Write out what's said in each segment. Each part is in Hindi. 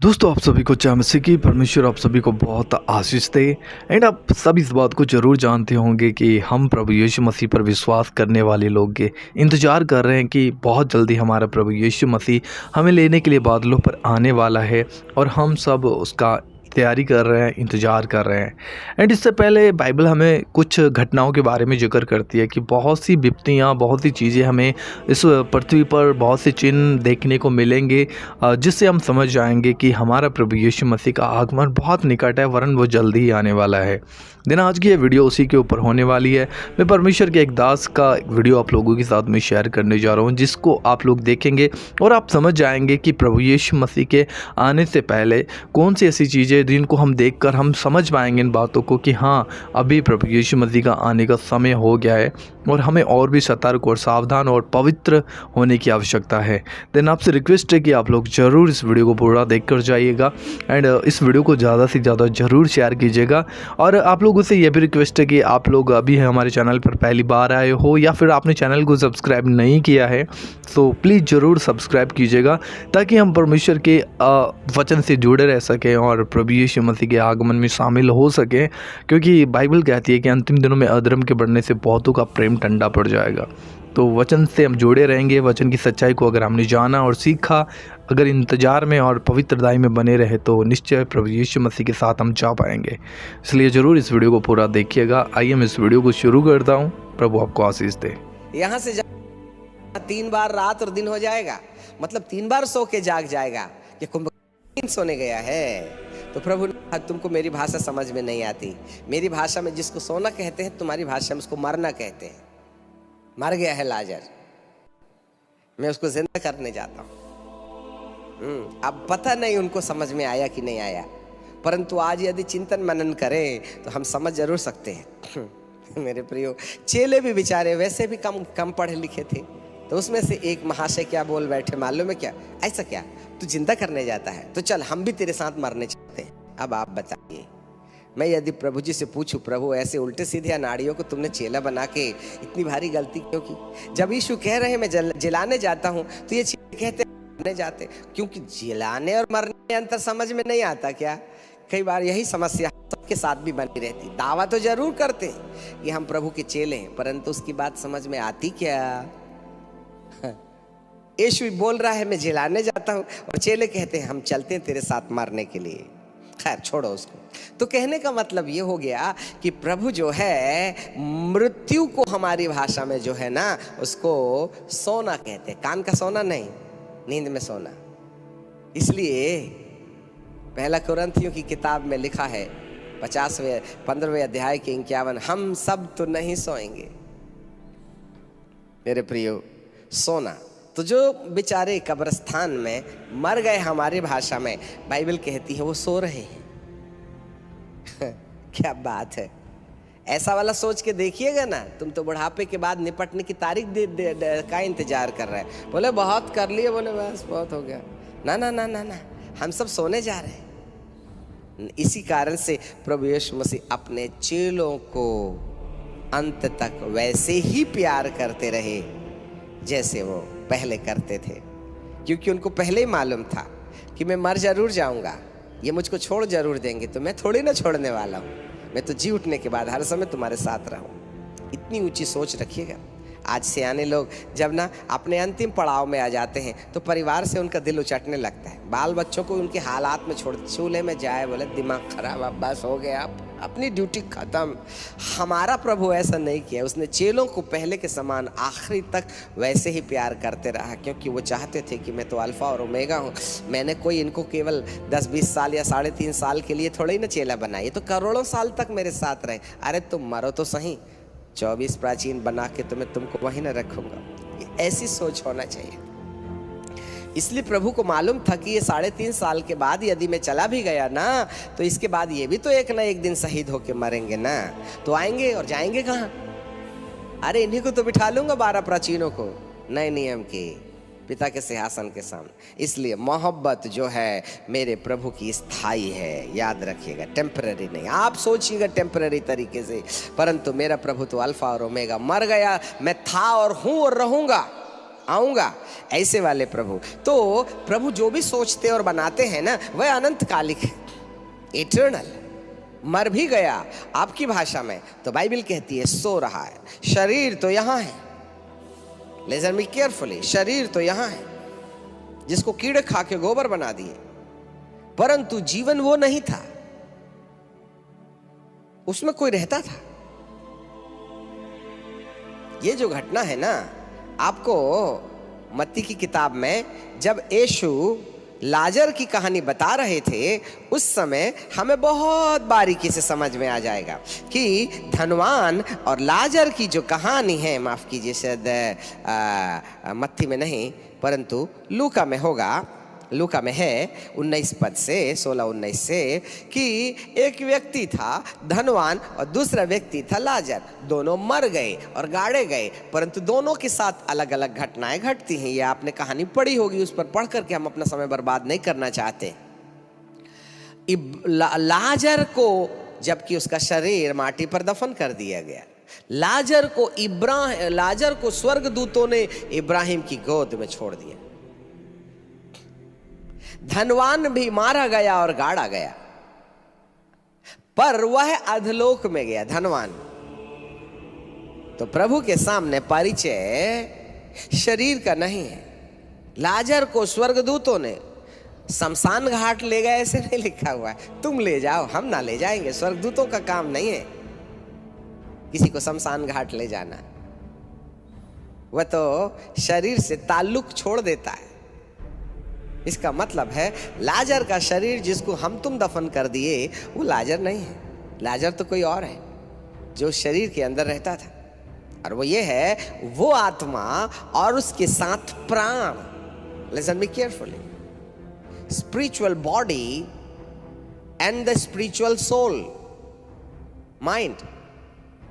दोस्तों आप सभी को जय मसीह की। परमेश्वर आप सभी को बहुत आशीष दे। एंड आप सब इस बात को ज़रूर जानते होंगे कि हम प्रभु यीशु मसीह पर विश्वास करने वाले लोग के इंतज़ार कर रहे हैं कि बहुत जल्दी हमारा प्रभु यीशु मसीह हमें लेने के लिए बादलों पर आने वाला है और हम सब उसका तैयारी कर रहे हैं, इंतज़ार कर रहे हैं। एंड इससे पहले बाइबल हमें कुछ घटनाओं के बारे में जिक्र करती है कि बहुत सी विपत्तियाँ, बहुत सी चीज़ें हमें इस पृथ्वी पर बहुत से चिन्ह देखने को मिलेंगे, जिससे हम समझ जाएंगे कि हमारा प्रभु यीशु मसीह का आगमन बहुत निकट है, वरन वो जल्दी ही आने वाला है। दिन आज की ये वीडियो उसी के ऊपर होने वाली है। मैं परमेश्वर के एक दास का वीडियो आप लोगों के साथ में शेयर करने जा रहा हूँ, जिसको आप लोग देखेंगे और आप समझ जाएंगे कि प्रभु यीशु मसीह के आने से पहले कौन सी ऐसी चीज़ें जिनको हम देखकर हम समझ पाएंगे इन बातों को कि हाँ, अभी प्रभु यीशु मसीह का आने का समय हो गया है और हमें और भी सतर्क और सावधान और पवित्र होने की आवश्यकता है। देन आपसे रिक्वेस्ट है कि आप लोग ज़रूर इस वीडियो को पूरा देख कर जाइएगा एंड इस वीडियो को ज़्यादा से ज़्यादा ज़रूर शेयर कीजिएगा। और आप लोगों से यह भी रिक्वेस्ट है कि आप लोग अभी हमारे चैनल पर पहली बार आए हो या फिर आपने चैनल को सब्सक्राइब नहीं किया है तो प्लीज़ ज़रूर सब्सक्राइब कीजिएगा, ताकि हम परमेश्वर के वचन से जुड़े रह सकें और प्रभु यीशु मसीह के आगमन में शामिल हो सकें। क्योंकि बाइबल कहती है कि अंतिम दिनों में अधर्म के बढ़ने से बहुतों का प्रेम ठंडा पड़ जाएगा। तो वचन से हम जुड़े रहेंगे। वचन की सच्चाई को अगर हमने जाना और सीखा, अगर इंतजार में और पवित्रताई में बने रहे तो निश्चय प्रभु यीशु मसीह के साथ हम जा पाएंगे। इसलिए ज़रूर इस वीडियो को पूरा देखिएगा। आइए मैं इस वीडियो को शुरू करता हूँ। प्रभु आपको आशीष दे। यहाँ से 3 बार रात और दिन हो जाएगा, मतलब 3 बार सो के जाग जाएगा। ये कुंभकर्ण सोने गया है। तो प्रभु ने, तुमको मेरी भाषा समझ में नहीं आती। मेरी भाषा में जिसको सोना कहते हैं, तुम्हारी भाषा में उसको मरना कहते हैं। मर गया है लाजर, मैं उसको जिंदा करने जाता हूँ। अब पता नहीं उनको समझ में आया कि नहीं आया, परंतु आज यदि चिंतन मनन करें तो हम समझ जरूर सकते हैं। मेरे प्रियो, चेले भी बेचारे वैसे भी कम पढ़े लिखे थे। तो उसमें से एक महाशय क्या बोल बैठे मालूम है क्या? ऐसा क्या, तू जिंदा करने जाता है तो चल हम भी तेरे साथ मरने चाहते हैं। अब आप बताइए, मैं यदि प्रभु जी से पूछूं, प्रभु ऐसे उल्टे सीधे अनाड़ियों को तुमने चेला बना के इतनी भारी गलती क्यों की? जब यीशु कह रहे हैं मैं जलाने जाता हूं, तो ये चेले कहते मरने जाते, क्योंकि जलाने और मरने में अंतर समझ में नहीं आता क्या? कई बार यही समस्या सबके साथ भी बनी रहती। दावा तो जरूर करते हैं कि हम प्रभु के चेले हैं, परंतु उसकी बात समझ में आती क्या? यीशु बोल रहा है मैं जलाने जाता हूं और चेले कहते हैं हम चलते हैं तेरे साथ मरने के लिए। खैर छोड़ो उसको। तो कहने का मतलब ये हो गया कि प्रभु जो है मृत्यु को हमारी भाषा में जो है ना, उसको सोना कहते हैं। कान का सोना नहीं, नींद में सोना। इसलिए पहला कुरिन्थियों की किताब में लिखा है 15वें अध्याय के 51, हम सब तो नहीं सोएंगे। मेरे प्रियो, सोना तो जो बेचारे कब्रिस्तान में मर गए, हमारी भाषा में बाइबल कहती है वो सो रहे हैं। क्या बात है। ऐसा वाला सोच के देखिएगा ना, तुम तो बुढ़ापे के बाद निपटने की तारीख का इंतजार कर रहे हैं। बोले बहुत कर लिए, बोले बस बहुत हो गया। ना ना ना ना ना, हम सब सोने जा रहे हैं। इसी कारण से प्रभु यीशु मसीह अपने चेलों को अंत तक वैसे ही प्यार करते रहे जैसे वो पहले करते थे, क्योंकि उनको पहले ही मालूम था कि मैं मर जरूर जाऊंगा, ये मुझको छोड़ जरूर देंगे, तो मैं थोड़ी ना छोड़ने वाला हूँ। मैं तो जी उठने के बाद हर समय तुम्हारे साथ रहूँ। इतनी ऊंची सोच रखिएगा। आज सियाने लोग जब ना अपने अंतिम पड़ाव में आ जाते हैं तो परिवार से उनका दिल उचटने लगता है। बाल बच्चों को उनके हालात में छोड़, चूल्हे में जाए, बोले दिमाग खराब, अब बस हो गया, अपनी ड्यूटी खत्म। हमारा प्रभु ऐसा नहीं किया। उसने चेलों को पहले के समान आखिरी तक वैसे ही प्यार करते रहा, क्योंकि वो चाहते थे कि मैं तो अल्फा और ओमेगा हूँ। मैंने कोई इनको केवल 10-20 साल या 3.5 साल के लिए थोड़ा ही ना चेला बनाया, ये तो करोड़ों साल तक मेरे साथ रहे। अरे तुम मरो तो सही, 24 प्राचीन बना के तो मैं तुमको वहीं न रखूंगा। ऐसी सोच होना चाहिए। इसलिए प्रभु को मालूम था कि ये 3.5 साल के बाद यदि मैं चला भी गया ना, तो इसके बाद ये भी तो एक ना एक दिन शहीद होके मरेंगे ना, तो आएंगे और जाएंगे कहाँ? अरे इन्हीं को तो बिठा लूंगा 12 प्राचीनों को नए नियम के पिता के सिंहासन के सामने। इसलिए मोहब्बत जो है मेरे प्रभु की स्थायी है, याद रखिएगा, टेम्पररी नहीं। आप सोचिएगा टेम्पररी तरीके से, परंतु मेरा प्रभु तो अल्फा और ओमेगा, मर गया, मैं था और हूं और रहूंगा। आऊंगा, ऐसे वाले प्रभु। तो प्रभु जो भी सोचते और बनाते हैं ना, वह अनंत कालिक है, इटर्नल। मर भी गया आपकी भाषा में तो बाइबल कहती है सो रहा है। शरीर तो यहां है, लिसन मी केयरफुली, शरीर तो यहां है जिसको कीड़े खा के गोबर बना दिए, परंतु जीवन वो नहीं था, उसमें कोई रहता था। ये जो घटना है ना, आपको मत्ती की किताब में जब यीशु लाजर की कहानी बता रहे थे, उस समय हमें बहुत बारीकी से समझ में आ जाएगा कि धनवान और लाजर की जो कहानी है, माफ कीजिए शायद मत्ती में नहीं परंतु लूका में होगा, लूका में है 19 पद से 16-19 से, कि एक व्यक्ति था धनवान और दूसरा व्यक्ति था लाजर। दोनों मर गए और गाड़े गए, परंतु दोनों के साथ अलग अलग घटनाएं घटती हैं। ये आपने कहानी पढ़ी होगी, उस पर पढ़ करके हम अपना समय बर्बाद नहीं करना चाहते। लाजर को जबकि उसका शरीर माटी पर दफन कर दिया गया, लाजर को स्वर्गदूतों ने इब्राहिम की गोद में छोड़ दिया। धनवान भी मारा गया और गाड़ा गया, पर वह अधलोक में गया धनवान। तो प्रभु के सामने परिचय शरीर का नहीं है। लाजर को स्वर्गदूतों ने शमशान घाट ले गए, ऐसे नहीं लिखा हुआ है तुम ले जाओ, हम ना ले जाएंगे। स्वर्गदूतों का काम नहीं है किसी को शमशान घाट ले जाना, वह तो शरीर से ताल्लुक छोड़ देता है। इसका मतलब है लाजर का शरीर जिसको हम तुम दफन कर दिए, वो लाजर नहीं है। लाजर तो कोई और है जो शरीर के अंदर रहता था, और वो ये है वो आत्मा और उसके साथ प्राण। Listen me carefully, spiritual body and the spiritual soul, mind,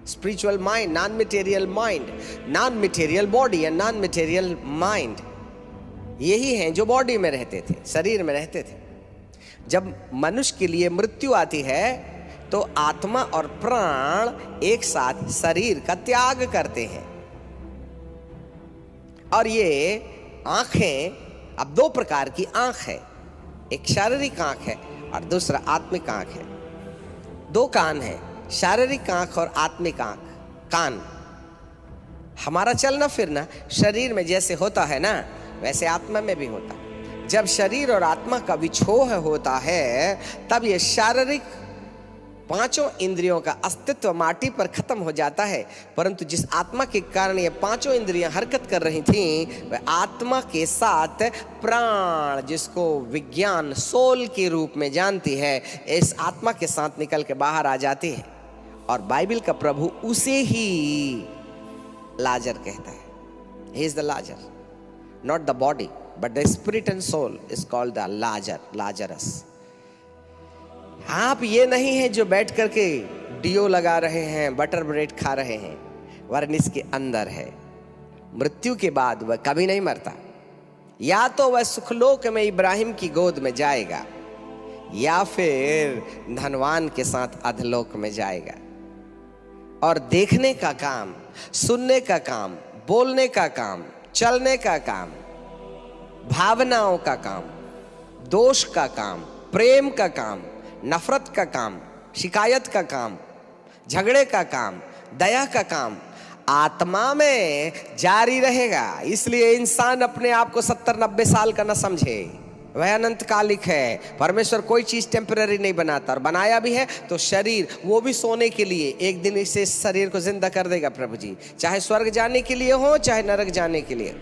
spiritual mind, non material mind, non material body and non material mind, यही हैं जो बॉडी में रहते थे, शरीर में रहते थे। जब मनुष्य के लिए मृत्यु आती है तो आत्मा और प्राण एक साथ शरीर का त्याग करते हैं। और ये आंखें, अब दो प्रकार की आंख है, एक शारीरिक आंख है और दूसरा आत्मिक आंख है। दो कान है, शारीरिक आंख और आत्मिक आंख। कान हमारा चलना फिरना शरीर में जैसे होता है ना, वैसे आत्मा में भी होता। जब शरीर और आत्मा का विछोह होता है, तब ये शारीरिक पांचों इंद्रियों का अस्तित्व माटी पर खत्म हो जाता है। परंतु जिस आत्मा के कारण ये पांचों इंद्रियां हरकत कर रही थीं, वह आत्मा के साथ प्राण, जिसको विज्ञान सोल के रूप में जानती है, इस आत्मा के साथ निकल के बाहर आ जाती है। और बाइबल का प्रभु उसे ही लाजर कहता है। He is the Lazarus, not the body but the spirit and soul is called the Lazarus। आप ये नहीं है जो बैठ करके डियो लगा रहे हैं, बटर ब्रेड खा रहे हैं, वरन इसके अंदर है। मृत्यु के बाद वह कभी नहीं मरता। या तो वह सुखलोक में इब्राहिम की गोद में जाएगा, या फिर धनवान के साथ अधलोक में जाएगा। और देखने का काम, सुनने का काम, बोलने का काम, चलने का काम, भावनाओं का काम, दोष का काम, प्रेम का काम, नफरत का काम, शिकायत का काम, झगड़े का काम, दया का काम आत्मा में जारी रहेगा। इसलिए इंसान अपने आप को 70-90 साल का न समझे, वह अनंत कालिक है। परमेश्वर कोई चीज टेम्पररी नहीं बनाता, और बनाया भी है तो शरीर, वो भी सोने के लिए। एक दिन इसे शरीर को जिंदा कर देगा प्रभु जी, चाहे स्वर्ग जाने के लिए हो चाहे नरक जाने के लिए।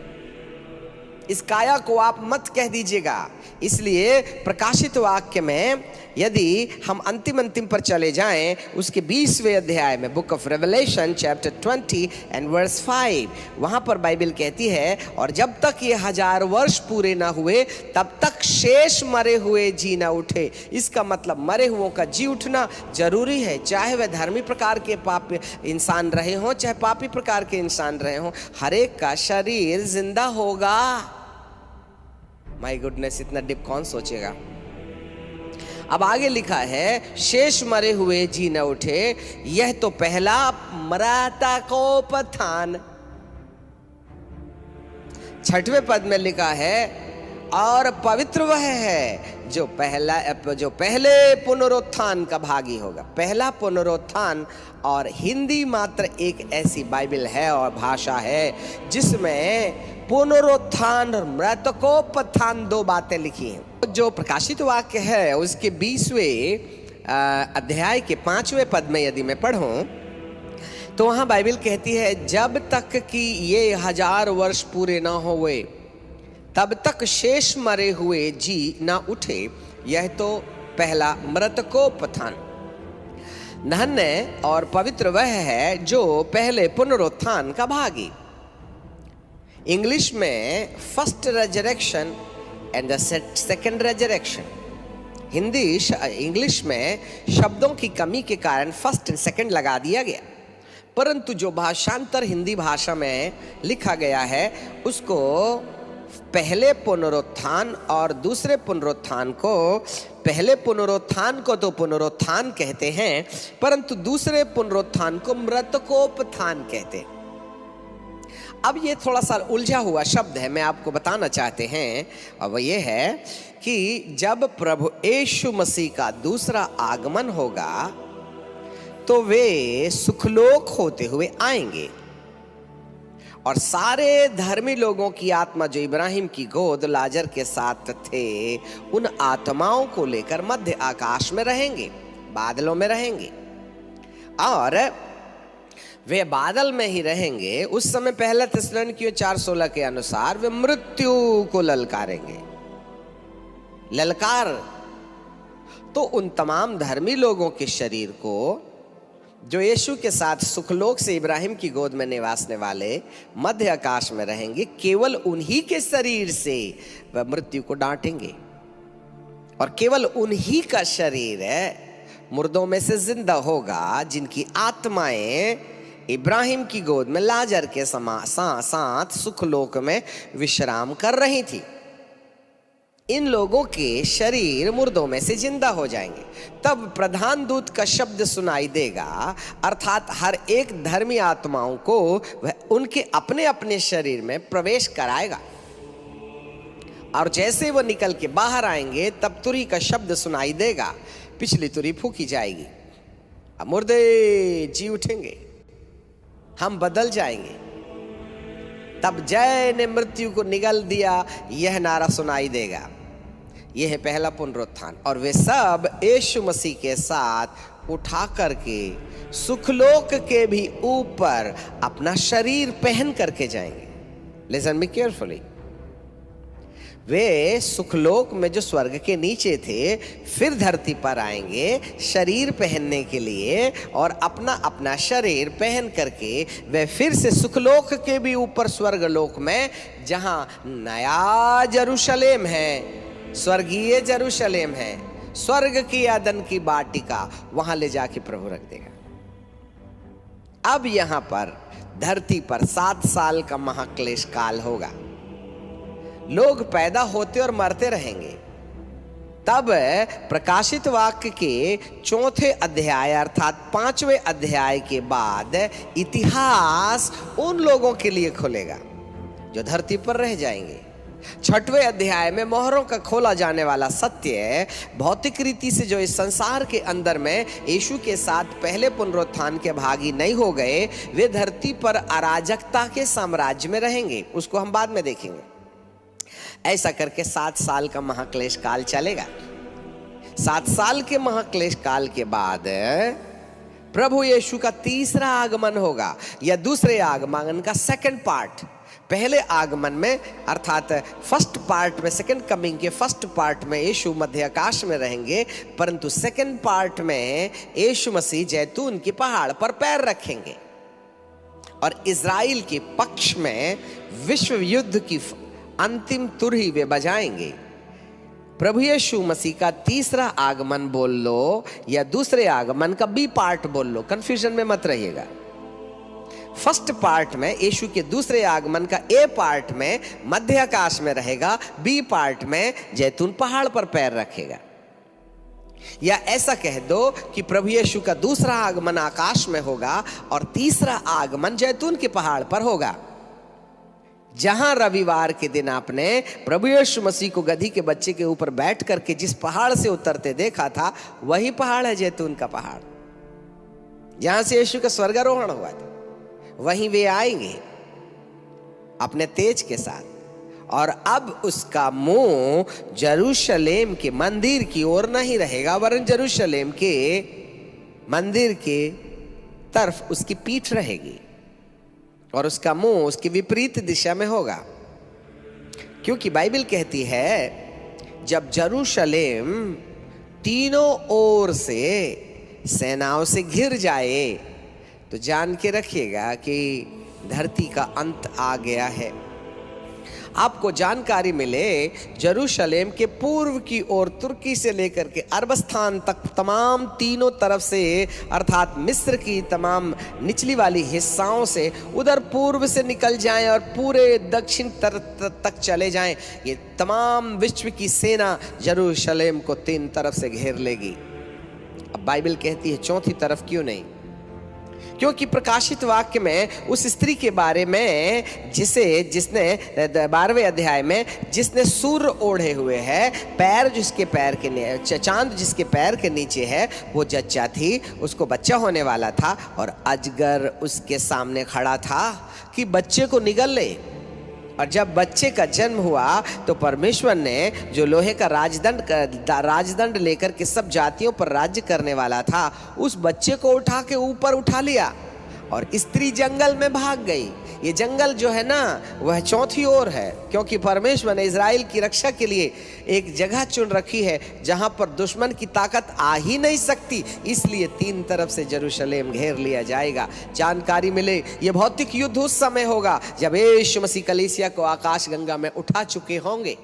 इस काया को आप मत कह दीजिएगा। इसलिए प्रकाशित वाक्य में यदि हम अंतिम पर चले जाएं, उसके 20वें अध्याय में, book of Revelation chapter 20 and verse 5, वहां पर बाइबल कहती है, और जब तक ये 1000 वर्ष पूरे ना हुए तब तक शेष मरे हुए जी ना उठे। इसका मतलब मरे हुओं का जी उठना जरूरी है, चाहे वह धर्मी प्रकार के पाप इंसान रहे हों चाहे पापी प्रकार के इंसान रहे हों, हर एक का शरीर जिंदा होगा। माय गुडनेस, इतना डिप कौन सोचेगा। अब आगे लिखा है, शेष मरे हुए जी न उठे, यह तो पहला मराता को पठान। 6वें पद में लिखा है, और पवित्र वह है जो पहले पुनरुत्थान का भागी होगा। पहला पुनरुत्थान, और हिंदी मात्र एक ऐसी बाइबल है और भाषा है जिसमें पुनरुत्थान और मृतकोत्थान दो बातें लिखी हैं। जो प्रकाशित वाक्य है उसके 20वें अध्याय के 5वें पद में यदि मैं पढ़ूं तो वहां बाइबल कहती है, जब तक कि ये 1000 वर्ष पूरे ना हुए तब तक शेष मरे हुए जी ना उठे, यह तो पहला मृतकोत्थान। धन्य और पवित्र वह है जो पहले पुनरुत्थान का भागी। इंग्लिश में first resurrection and the second resurrection. English में शब्दों की कमी के कारण फर्स्ट एंड सेकंड लगा दिया गया, परंतु जो भाषांतर हिंदी भाषा में लिखा गया है उसको पहले पुनरुत्थान और दूसरे पुनरुत्थान को, पहले पुनरुत्थान को तो पुनरुत्थान कहते हैं, परंतु दूसरे पुनरुत्थान को मृतकोत्थान कहते हैं। अब ये थोड़ा सा उलझा हुआ शब्द है, मैं आपको बताना चाहते हैं, और वह ये है कि जब प्रभु यीशु मसीह का दूसरा आगमन होगा तो वे सुखलोक होते हुए आएंगे और सारे धर्मी लोगों की आत्मा जो इब्राहिम की गोद लाजर के साथ थे, उन आत्माओं को लेकर मध्य आकाश में रहेंगे, बादलों में रहेंगे, और वे बादल में ही रहेंगे। उस समय पहला थिस्सलुनीकियों 4:16 के अनुसार वे मृत्यु को ललकारेंगे। ललकार तो उन तमाम धर्मी लोगों के शरीर को जो यीशु के साथ सुखलोक से इब्राहिम की गोद में निवासने वाले मध्य आकाश में रहेंगे, केवल उन्हीं के शरीर से वह मृत्यु को डांटेंगे, और केवल उन्हीं का शरीर मुर्दों में से जिंदा होगा जिनकी आत्माएं इब्राहिम की गोद में लाजर के साथ सुखलोक में विश्राम कर रही थी। इन लोगों के शरीर मुर्दों में से जिंदा हो जाएंगे। तब प्रधान दूत का शब्द सुनाई देगा, अर्थात हर एक धर्मी आत्माओं को वह उनके अपने अपने शरीर में प्रवेश कराएगा, और जैसे वो निकल के बाहर आएंगे तब तुरही का शब्द सुनाई देगा, पिछली तुरही फूकी जाएगी, अब मुर्दे जी उठेंगे, हम बदल जाएंगे। तब जय ने मृत्यु को निगल दिया, यह नारा सुनाई देगा। यह है पहला पुनरुत्थान, और वे सब यीशु मसीह के साथ उठा करके सुखलोक के भी ऊपर अपना शरीर पहन करके जाएंगे। Listen me carefully. वे सुखलोक में जो स्वर्ग के नीचे थे फिर धरती पर आएंगे शरीर पहनने के लिए, और अपना अपना शरीर पहन करके वे फिर से सुखलोक के भी ऊपर स्वर्गलोक में, जहां नया जेरूशलेम है, स्वर्गीय जेरूशलेम है, स्वर्ग की आदन की बाटिका, वहां ले जाके प्रभु रख देगा। अब यहां पर धरती पर 7 साल का महाक्लेश काल होगा। लोग पैदा होते और मरते रहेंगे। तब प्रकाशित वाक्य के 4थे अध्याय अर्थात 5वें अध्याय के बाद इतिहास उन लोगों के लिए खुलेगा जो धरती पर रह जाएंगे। 6वें अध्याय में मोहरों का खोला जाने वाला सत्य, भौतिक रीति से जो इस संसार के अंदर में यीशु के साथ पहले पुनरुत्थान के भागी नहीं हो गए, वे धरती पर अराजकता के साम्राज्य में रहेंगे। उसको हम बाद में देखेंगे। ऐसा करके 7 साल का महाक्लेश काल चलेगा। 7 साल के महाक्लेश काल के बाद प्रभु यीशु का तीसरा आगमन होगा, या दूसरे आगमन का सेकंड पार्ट। पहले आगमन में अर्थात फर्स्ट पार्ट में, सेकंड कमिंग के फर्स्ट पार्ट में यीशु मध्य आकाश में रहेंगे, परंतु सेकंड पार्ट में यीशु मसीह जैतून के पहाड़ पर पैर रखेंगे और इजराइल के पक्ष में विश्व युद्ध की अंतिम तुरही वे बजाएंगे। प्रभु यीशु मसीह का तीसरा आगमन बोल लो या दूसरे आगमन का बी पार्ट बोल लो, कंफ्यूजन में मत रहिएगा। फर्स्ट पार्ट में यीशु के दूसरे आगमन का ए पार्ट में मध्य आकाश में रहेगा, बी पार्ट में जैतून पहाड़ पर पैर रखेगा। या ऐसा कह दो कि प्रभु यीशु का दूसरा आगमन आकाश में होगा और तीसरा आगमन जैतून के पहाड़ पर होगा। जहां रविवार के दिन आपने प्रभु यीशु मसीह को गधी के बच्चे के ऊपर बैठ करके जिस पहाड़ से उतरते देखा था, वही पहाड़ है जैतून का पहाड़, जहां से यीशु का स्वर्गारोहण हुआ था। वहीं वे आएंगे अपने तेज के साथ, और अब उसका मुंह यरूशलेम के मंदिर की ओर नहीं रहेगा, वरन यरूशलेम के मंदिर के तरफ उसकी पीठ रहेगी, और उसका मुंह उसकी विपरीत दिशा में होगा। क्योंकि बाइबल कहती है जब यरूशलेम तीनों ओर से सेनाओं से घिर जाए तो जान के रखिएगा कि धरती का अंत आ गया है। आपको जानकारी मिले यरूशलेम के पूर्व की ओर तुर्की से लेकर के अरबस्तान तक तमाम तीनों तरफ से, अर्थात मिस्र की तमाम निचली वाली हिस्साओं से उधर पूर्व से निकल जाएं और पूरे दक्षिण तक चले जाएं, ये तमाम विश्व की सेना यरूशलेम को तीन तरफ से घेर लेगी। अब बाइबल कहती है चौथी तरफ क्यों नहीं? क्योंकि प्रकाशित वाक्य में उस स्त्री के बारे में जिसने 12वें अध्याय में जिसने सूर्य ओढ़े हुए है, पैर जिसके पैर के चांद जिसके पैर के नीचे है, वो जच्चा थी, उसको बच्चा होने वाला था, और अजगर उसके सामने खड़ा था कि बच्चे को निगल ले। और जब बच्चे का जन्म हुआ तो परमेश्वर ने जो लोहे का राजदंड लेकर के सब जातियों पर राज्य करने वाला था, उस बच्चे को उठा के ऊपर उठा लिया और स्त्री जंगल में भाग गई। ये जंगल जो है ना, वह चौथी ओर है, क्योंकि परमेश्वर ने इज़राइल की रक्षा के लिए एक जगह चुन रखी है जहां पर दुश्मन की ताकत आ ही नहीं सकती, इसलिए तीन तरफ से यरूशलेम घेर लिया जाएगा। जानकारी मिले ये भौतिक युद्ध उस समय होगा जब यीशु मसीह कलीसिया को आकाश गंगा में उठा चुके होंगे।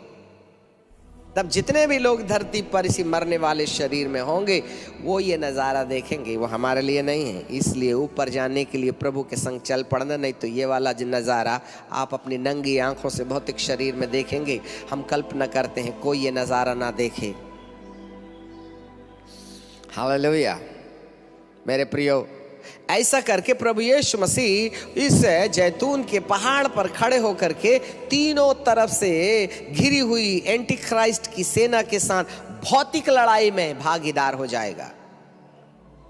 तब जितने भी लोग धरती पर इसी मरने वाले शरीर में होंगे वो ये नज़ारा देखेंगे। वो हमारे लिए नहीं है, इसलिए ऊपर जाने के लिए प्रभु के संग चल पड़ना, नहीं तो ये वाला जो नज़ारा आप अपनी नंगी आंखों से भौतिक शरीर में देखेंगे। हम कल्पना करते हैं कोई ये नज़ारा ना देखे। हालेलुया मेरे प्रियो, ऐसा करके प्रभु यीशु मसीह इस जैतून के पहाड़ पर खड़े होकर के तीनों तरफ से घिरी हुई एंटी क्राइस्ट की सेना के साथ भौतिक लड़ाई में भागीदार हो जाएगा।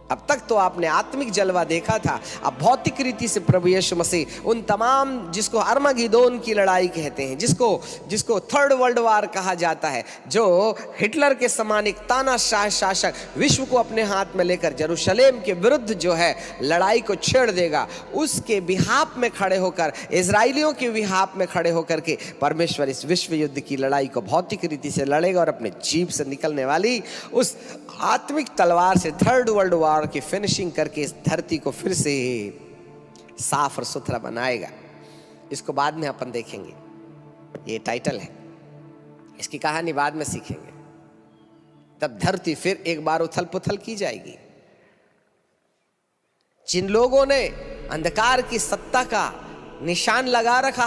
अब तक तो आपने आत्मिक जलवा देखा था, अब भौतिक रीति से प्रभु यीशु मसीह उन तमाम, जिसको अर्मगिदोन की लड़ाई कहते हैं, जिसको थर्ड वर्ल्ड वार कहा जाता है, जो हिटलर के समान एक तानाशाह शासक विश्व को अपने हाथ में लेकर यरूशलेम के विरुद्ध जो है लड़ाई को छेड़ देगा, उसके बिहाफ में खड़े होकर, इजराइलियों के बिहाफ में खड़े होकर के परमेश्वर इस विश्व युद्ध की लड़ाई को भौतिक रीति से लड़ेगा और अपने जीभ से निकलने वाली उस आत्मिक तलवार से थर्ड वर्ल्ड वार की फिनिशिंग करके इस धरती को फिर से साफ और सुथरा बनाएगा। इसको बाद में अपन देखेंगे, ये टाइटल है, इसकी कहानी बाद में सीखेंगे। तब धरती फिर एक बार उथल पुथल की जाएगी। जिन लोगों ने अंधकार की सत्ता का निशान लगा रखा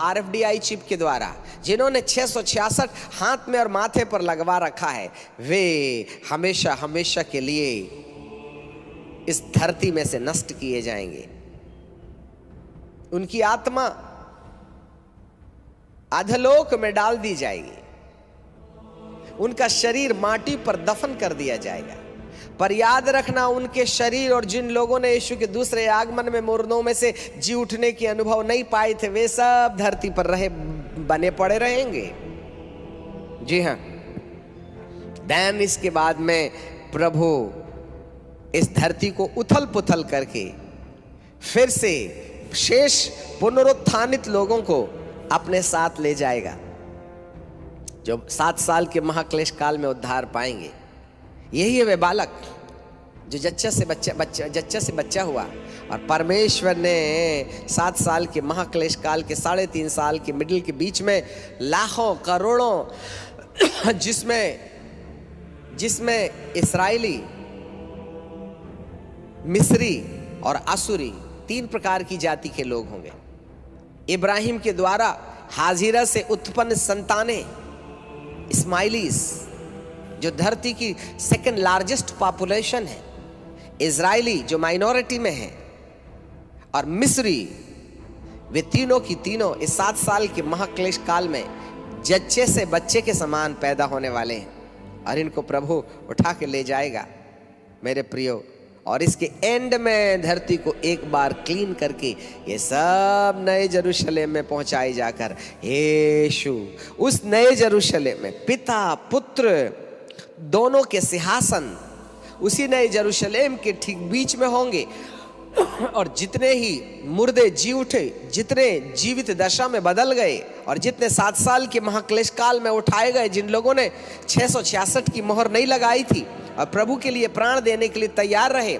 RFID चिप के द्वारा, जिन्होंने 666 हाथ में और माथे पर लगवा रखा है, वे हमेशा हमेशा के लिए इस धरती में से नष्ट किए जाएंगे। उनकी आत्मा अधोलोक में डाल दी जाएगी, उनका शरीर माटी पर दफन कर दिया जाएगा। पर याद रखना, उनके शरीर और जिन लोगों ने यीशु के दूसरे आगमन में मुर्दों में से जी उठने की अनुभव नहीं पाए थे, वे सब धरती पर बने पड़े रहेंगे। जी हाँ, दैन इसके बाद में प्रभु इस धरती को उथल पुथल करके फिर से शेष पुनरुत्थानित लोगों को अपने साथ ले जाएगा, जो 7 साल के महाक्लेश काल में उद्धार पाएंगे। यही है वे बालक जो जच्चा से बच्चा हुआ, और परमेश्वर ने 7 साल के महाक्लेश काल के 3.5 साल के मिडिल के बीच में लाखों करोड़ों जिसमें इस्राएली, मिस्री और आसुरी 3 प्रकार की जाति के लोग होंगे। इब्राहिम के द्वारा हाजिरा से उत्पन्न संतानें इस्माइलीस, जो धरती की सेकंड लार्जेस्ट पॉपुलेशन है, इजरायली जो माइनॉरिटी में है, और मिस्री वे तीनों की तीनों इस 7 साल के महाक्लेश काल में जच्चे से बच्चे के समान पैदा होने वाले हैं और इनको प्रभु उठा के ले जाएगा मेरे प्रियो। और इसके एंड में धरती को एक बार क्लीन करके ये सब नए यरूशलेम में पहुंचाई जाकर यीशु उस नए यरूशलेम में पिता पुत्र दोनों के सिंहासन उसी नए यरूशलेम के ठीक बीच में होंगे। और जितने ही मुर्दे जी उठे, जितने जीवित दशा में बदल गए और जितने 7 साल के महाक्लेश काल में उठाए गए, जिन लोगों ने 666 की मोहर नहीं लगाई थी और प्रभु के लिए प्राण देने के लिए तैयार रहे,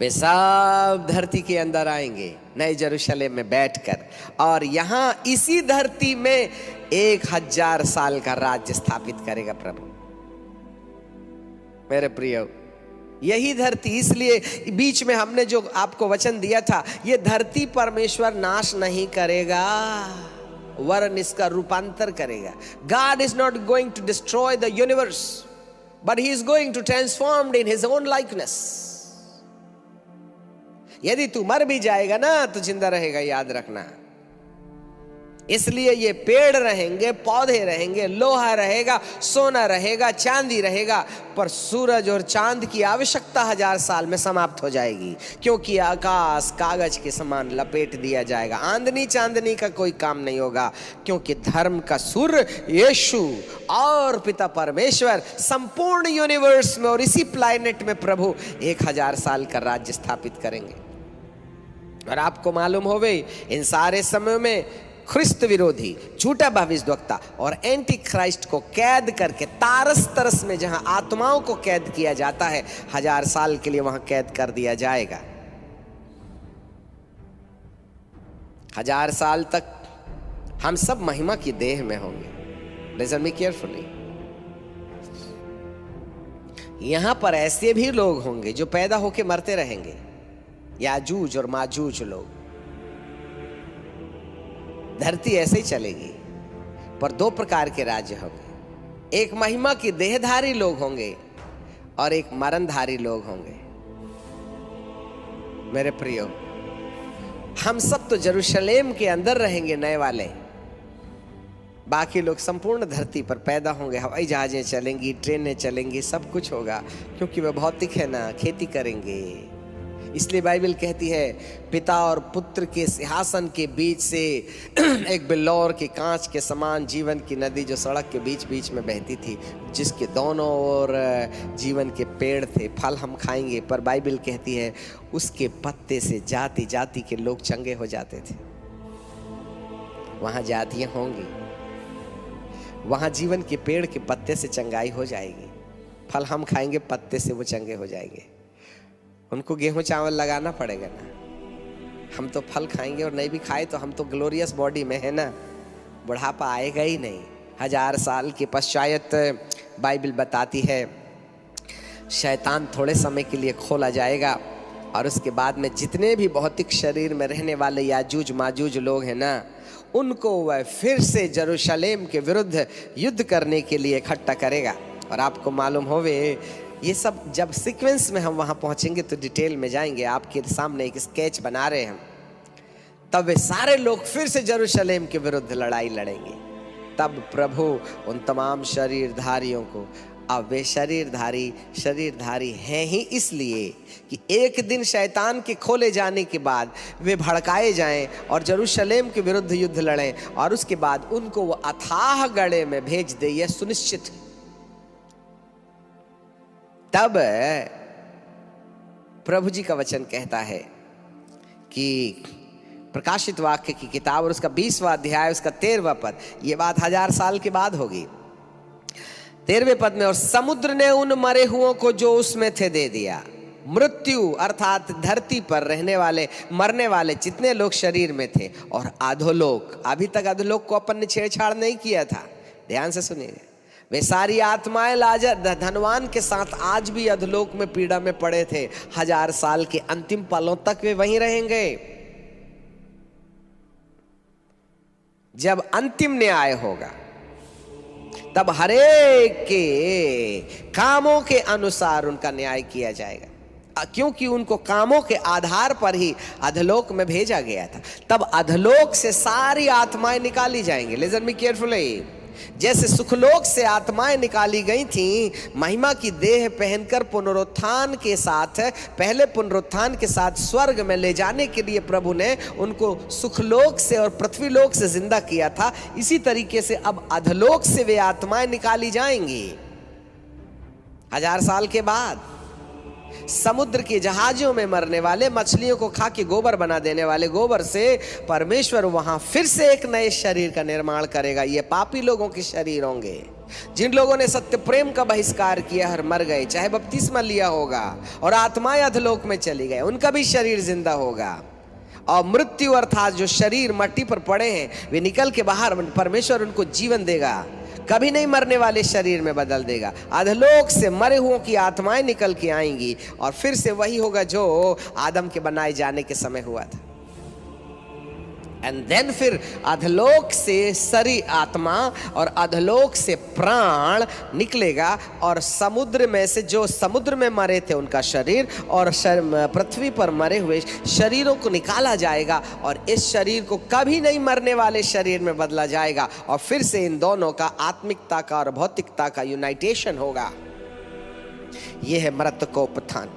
वे सब धरती के अंदर आएंगे नए यरूशलेम में बैठकर, और यहाँ इसी धरती में 1000 साल का राज्य स्थापित करेगा प्रभु मेरे प्रियो। यही धरती, इसलिए बीच में हमने जो आपको वचन दिया था, ये धरती परमेश्वर नाश नहीं करेगा वरन इसका रूपांतर करेगा। God is not going to destroy the universe, but he is going to transform in his own likeness. यदि तू मर भी जाएगा ना तो जिंदा रहेगा, याद रखना। इसलिए ये पेड़ रहेंगे, पौधे रहेंगे, लोहा रहेगा, सोना रहेगा, चांदी रहेगा, पर सूरज और चांद की आवश्यकता 1000 साल में समाप्त हो जाएगी, क्योंकि आकाश कागज के समान लपेट दिया जाएगा। आंधनी चांदनी का कोई काम नहीं होगा, क्योंकि धर्म का सूर्य यीशु और पिता परमेश्वर संपूर्ण यूनिवर्स में और इसी प्लैनेट में प्रभु 1000 साल का राज्य स्थापित करेंगे। और आपको मालूम होवे, इन सारे समय में ख्रिस्त विरोधी, झूठा भविष्यवक्ता और एंटी क्राइस्ट को कैद करके तारस तरस में जहां आत्माओं को कैद किया जाता है, 1000 साल के लिए वहां कैद कर दिया जाएगा। 1000 साल तक हम सब महिमा की देह में होंगे। Listen me carefully. यहां पर ऐसे भी लोग होंगे जो पैदा होके मरते रहेंगे, याजूज और माजूज लोग। धरती ऐसे ही चलेगी, पर 2 प्रकार के राज्य होंगे। एक महिमा की देहधारी लोग होंगे और एक मरणधारी लोग होंगे। मेरे प्रियो, हम सब तो यरूशलेम के अंदर रहेंगे नए वाले, बाकी लोग संपूर्ण धरती पर पैदा होंगे। हवाई जहाजें चलेंगी, ट्रेनें चलेंगी, सब कुछ होगा, क्योंकि वे भौतिक है ना, खेती करेंगे। इसलिए बाइबल कहती है, पिता और पुत्र के सिंहासन के बीच से एक बिल्लौर के कांच के समान जीवन की नदी जो सड़क के बीच बीच में बहती थी, जिसके दोनों ओर जीवन के पेड़ थे, फल हम खाएंगे। पर बाइबल कहती है उसके पत्ते से जाति जाति के लोग चंगे हो जाते थे। वहां जातियां होंगी, वहां जीवन के पेड़ के पत्ते से चंगाई हो जाएगी। फल हम खाएंगे, पत्ते से वो चंगे हो जाएंगे। उनको गेहूं चावल लगाना पड़ेगा ना, हम तो फल खाएंगे, और नहीं भी खाए तो हम तो ग्लोरियस बॉडी में है ना, बुढ़ापा आएगा ही नहीं। 1000 साल के पश्चात बाइबल बताती है शैतान थोड़े समय के लिए खोला जाएगा, और उसके बाद में जितने भी भौतिक शरीर में रहने वाले याजूज माजूज लोग हैं ना, उनको वह फिर से यरूशलेम के विरुद्ध युद्ध करने के लिए इकट्ठा करेगा। और आपको मालूम होवे, ये सब जब सीक्वेंस में हम वहां पहुंचेंगे तो डिटेल में जाएंगे। आपके सामने एक स्केच बना रहे हैं हम, तब वे सारे लोग फिर से यरूशलेम के विरुद्ध लड़ाई लड़ेंगे। तब प्रभु उन तमाम शरीरधारियों को, अब वे शरीरधारी हैं ही इसलिए कि एक दिन शैतान के खोले जाने के बाद वे भड़काए जाएं और यरूशलेम के विरुद्ध युद्ध लड़ें, और उसके बाद उनको वो अथाह गड्ढे में भेज दे, यह सुनिश्चित है। तब प्रभु जी का वचन कहता है कि प्रकाशित वाक्य की किताब और उसका 20वां अध्याय उसका 13वां पद, ये बात 1000 साल के बाद होगी। 13वें पद में, और समुद्र ने उन मरे हुओं को जो उसमें थे दे दिया। मृत्यु अर्थात धरती पर रहने वाले मरने वाले जितने लोग शरीर में थे, और अधोलोक, अभी तक अधोलोक को अपन ने छेड़छाड़ नहीं किया था, ध्यान से सुनिए, वे सारी आत्माएं लाजर धनवान के साथ आज भी अधोलोक में पीड़ा में पड़े थे। 1000 साल के अंतिम पलों तक वे वहीं रहेंगे। जब अंतिम न्याय होगा तब हरेक के कामों के अनुसार उनका न्याय किया जाएगा। क्योंकि उनको कामों के आधार पर ही अधलोक में भेजा गया था। तब अधलोक से सारी आत्माएं निकाली जाएंगी। Listen me carefully. जैसे सुखलोक से आत्माएं निकाली गई थीं, महिमा की देह पहनकर पुनरुत्थान के साथ, पहले पुनरुत्थान के साथ स्वर्ग में ले जाने के लिए प्रभु ने उनको सुखलोक से और पृथ्वीलोक से जिंदा किया था, इसी तरीके से अब अधलोक से वे आत्माएं निकाली जाएंगी 1000 साल के बाद। समुद्र के जहाजों में मरने वाले, मछलियों को खा के गोबर बना देने वाले गोबर से परमेश्वर वहां फिर से एक नए शरीर का निर्माण करेगा। ये पापी लोगों के शरीर होंगे, जिन लोगों ने सत्य प्रेम का बहिष्कार किया और मर गए, चाहे बपतिस्मा लिया होगा और आत्माएं अधलोक में चली गए, उनका भी शरीर जिंदा होगा। और मृत्यु अर्थात जो शरीर मट्टी पर पड़े हैं वे निकल के बाहर, परमेश्वर उनको जीवन देगा, कभी नहीं मरने वाले शरीर में बदल देगा। अधलोक से मरे हुओं की आत्माएं निकल के आएंगी और फिर से वही होगा जो आदम के बनाए जाने के समय हुआ था। एंड देन फिर अधलोक से सारी आत्मा और अधलोक से प्राण निकलेगा और समुद्र में से, जो समुद्र में मरे थे उनका शरीर और पृथ्वी पर मरे हुए शरीरों को निकाला जाएगा और इस शरीर को कभी नहीं मरने वाले शरीर में बदला जाएगा और फिर से इन दोनों का आत्मिकता का और भौतिकता का यूनाइटेशन होगा। यह है मृतकोत्थान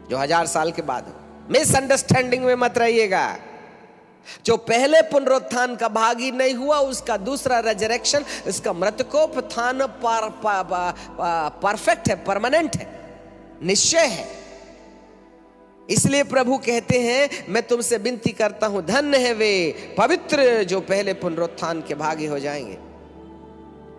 जो 1000 साल के बाद हो। मिसअंडरस्टैंडिंग में मत रहिएगा। जो पहले पुनरुत्थान का भागी नहीं हुआ, उसका दूसरा रेजरेक्शन, इसका मृतकोत्थान परफेक्ट है, परमानेंट है, निश्चय है। इसलिए प्रभु कहते हैं, मैं तुमसे विनती करता हूं, धन्य है वे पवित्र जो पहले पुनरुत्थान के भागी हो जाएंगे।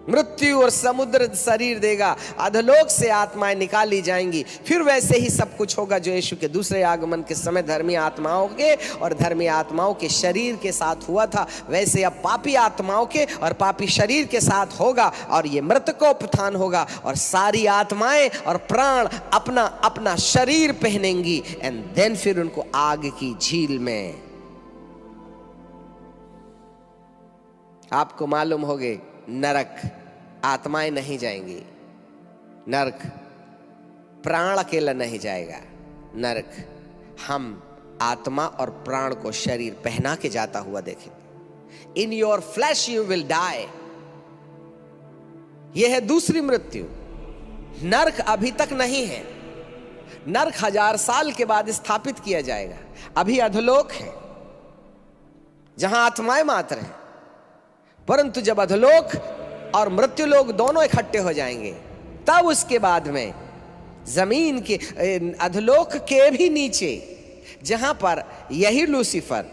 मृत्यु और समुद्र शरीर देगा, अधलोक से आत्माएं निकाली जाएंगी। फिर वैसे ही सब कुछ होगा जो यीशु के दूसरे आगमन के समय धर्मी आत्माओं के और धर्मी आत्माओं के शरीर के साथ हुआ था, वैसे अब पापी आत्माओं के और पापी शरीर के साथ होगा और ये मृतकोत्थान होगा और सारी आत्माएं और प्राण अपना अपना शरीर पहनेंगी एंड देन फिर उनको आग की झील में। आपको मालूम होगे, नरक आत्माएं नहीं जाएंगी, नरक प्राण अकेला नहीं जाएगा, नरक हम आत्मा और प्राण को शरीर पहना के जाता हुआ देखेंगे। In your flesh you will die. यह है दूसरी मृत्यु। नरक अभी तक नहीं है, नरक 1000 साल के बाद स्थापित किया जाएगा। अभी अधलोक है जहां आत्माएं मात्र हैं, परंतु जब अधलोक और मृत्युलोक दोनों इकट्ठे हो जाएंगे तब उसके बाद में जमीन के, अधलोक के भी नीचे, जहां पर यही लूसीफर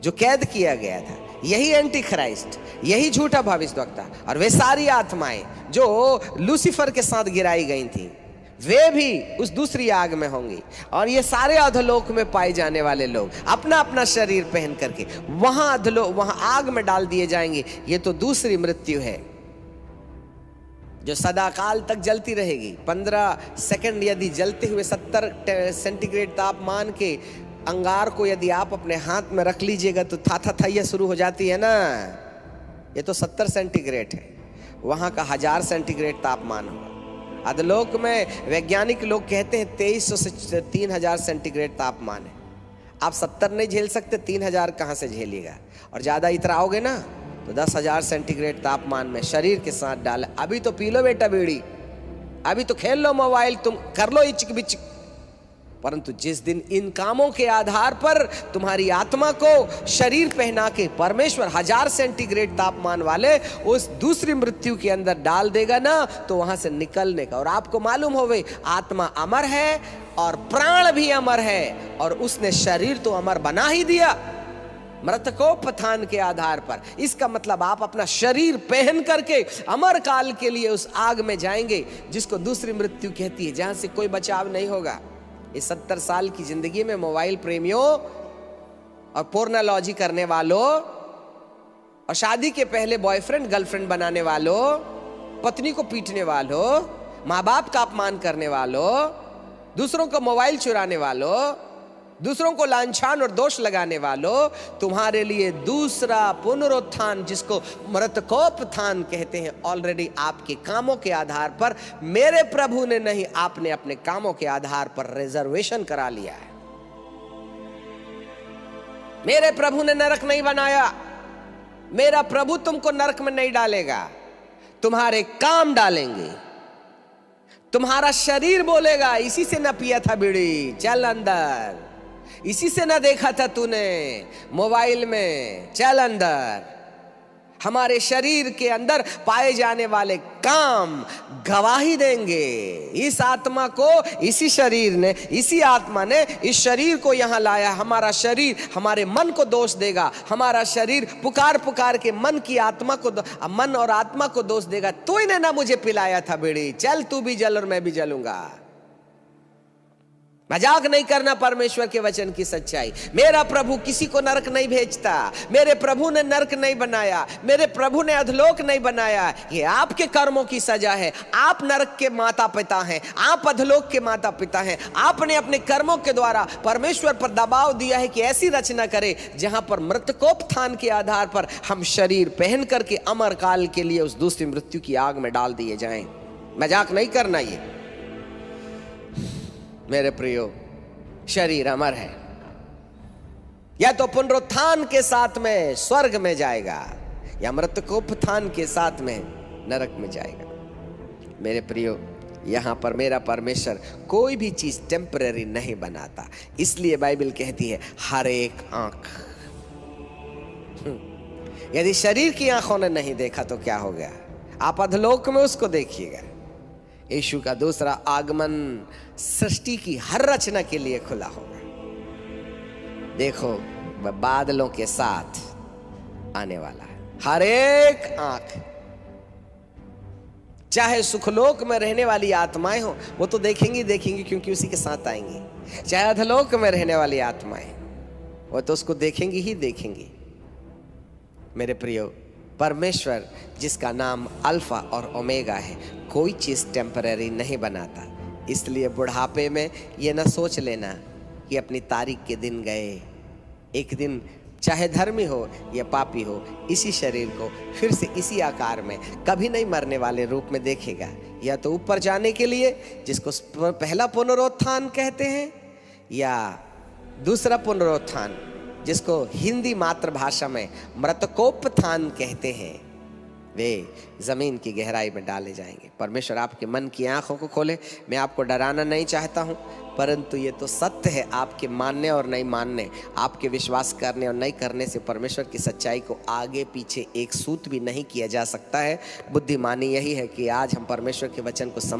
जो कैद किया गया था, यही एंटी क्राइस्ट, यही झूठा भविष्यवक्ता और वे सारी आत्माएं जो लूसीफर के साथ गिराई गई थी, वे भी उस दूसरी आग में होंगी। और ये सारे अधलोक में पाए जाने वाले लोग अपना अपना शरीर पहन करके वहां आग में डाल दिए जाएंगे। ये तो दूसरी मृत्यु है जो सदाकाल तक जलती रहेगी। 15 सेकंड यदि जलते हुए 70 सेंटीग्रेड तापमान के अंगार को यदि आप अपने हाथ में रख लीजिएगा तो था शुरू हो जाती है ना। ये तो 70 सेंटीग्रेड है, वहां का 1000 सेंटीग्रेड तापमान होगा। अधलोक में वैज्ञानिक लोग कहते हैं 2300 से 3000 सेंटीग्रेड तापमान है। आप 70 नहीं झेल सकते, 3000 कहाँ से झेलिएगा? और ज़्यादा इतराओगे ना तो 10,000 सेंटीग्रेड तापमान में शरीर के साथ डाल। अभी तो पी लो बेटा बीड़ी, अभी तो खेल लो मोबाइल, तुम कर लो इचिक बिचिक, परंतु जिस दिन इन कामों के आधार पर तुम्हारी आत्मा को शरीर पहना के परमेश्वर 1000 सेंटीग्रेड तापमान वाले उस दूसरी मृत्यु के अंदर डाल देगा ना, तो वहां से निकलने का। और आपको मालूम होवे, आत्मा अमर है और प्राण भी अमर है और उसने शरीर तो अमर बना ही दिया मृतकोत्थान के आधार पर। इसका मतलब आप अपना शरीर पहन करके अमर काल के लिए उस आग में जाएंगे जिसको दूसरी मृत्यु कहती है, जहां से कोई बचाव नहीं होगा। इस 70 साल की जिंदगी में मोबाइल प्रेमियों और पोर्नोलॉजी करने वालों और शादी के पहले बॉयफ्रेंड गर्लफ्रेंड बनाने वालों, पत्नी को पीटने वालों, माँ बाप का अपमान करने वालों, दूसरों का मोबाइल चुराने वालों, दूसरों को लांछन और दोष लगाने वालों, तुम्हारे लिए दूसरा पुनरुत्थान, जिसको मृतकोत्थान कहते हैं, ऑलरेडी आपके कामों के आधार पर, मेरे प्रभु ने नहीं, आपने अपने कामों के आधार पर रिजर्वेशन करा लिया है। मेरे प्रभु ने नरक नहीं बनाया, मेरा प्रभु तुमको नरक में नहीं डालेगा, तुम्हारे काम डालेंगे। तुम्हारा शरीर बोलेगा, इसी से न पिया था बीड़ी, चल अंदर, इसी से न देखा था तूने मोबाइल में, चल अंदर। हमारे शरीर के अंदर पाए जाने वाले काम गवाही देंगे। इस आत्मा को इसी शरीर ने, इसी आत्मा ने इस शरीर को यहां लाया। हमारा शरीर हमारे मन को दोष देगा, हमारा शरीर पुकार पुकार के मन की आत्मा को, मन और आत्मा को दोष देगा। तूने ना मुझे पिलाया था बीड़ी, चल तू भी जल और मैं भी जलूंगा। मजाक नहीं करना परमेश्वर के वचन की सच्चाई। मेरा प्रभु किसी को नरक नहीं भेजता, मेरे प्रभु ने नरक नहीं बनाया, मेरे प्रभु ने अधलोक नहीं बनाया। ये आपके कर्मों की सजा है। आप नरक के माता पिता हैं, आप अधलोक के माता पिता हैं। आपने अपने कर्मों के द्वारा परमेश्वर पर दबाव दिया है कि ऐसी रचना करे जहां पर मृतकोत्थान के आधार पर हम शरीर पहन करके अमर काल के लिए उस दूसरी मृत्यु की आग में डाल दिए जाएं। मजाक नहीं करना। ये मेरे प्रियो, शरीर अमर है, या तो पुनरुत्थान के साथ में स्वर्ग में जाएगा या मृतकोत्थान के साथ में नरक में जाएगा। मेरे प्रियो, यहां पर मेरा परमेश्वर कोई भी चीज टेम्पररी नहीं बनाता। इसलिए बाइबल कहती है हर एक आंख, यदि शरीर की आंखों ने नहीं देखा तो क्या हो गया, आप अधलोक में उसको देखिएगा। यीशु का दूसरा आगमन सृष्टि की हर रचना के लिए खुला होगा। देखो, वह बादलों के साथ आने वाला है। हर एक आंख, चाहे सुखलोक में रहने वाली आत्माएं हो, वो तो देखेंगी देखेंगी क्योंकि उसी के साथ आएंगी। चाहे अधलोक में रहने वाली आत्माएं, वो तो उसको देखेंगी ही देखेंगी। मेरे प्रियो, परमेश्वर जिसका नाम अल्फा और ओमेगा है, कोई चीज टेम्पररी नहीं बनाता। इसलिए बुढ़ापे में ये ना सोच लेना कि अपनी तारीख के दिन गए। एक दिन चाहे धर्मी हो या पापी हो, इसी शरीर को फिर से इसी आकार में कभी नहीं मरने वाले रूप में देखेगा। या तो ऊपर जाने के लिए, जिसको पहला पुनरुत्थान कहते हैं, या दूसरा पुनरुत्थान जिसको हिंदी मातृभाषा में मृतकोत्थान कहते हैं, वे जमीन की गहराई में डाले जाएंगे। परमेश्वर आपके मन की आंखों को खोले। मैं आपको डराना नहीं चाहता हूं, परंतु ये तो सत्य है। आपके मानने और नहीं मानने, आपके विश्वास करने और नहीं करने से परमेश्वर की सच्चाई को आगे पीछे एक सूत भी नहीं किया जा सकता है। बुद्धिमानी यही है कि आज हम परमेश्वर के वचन को समझ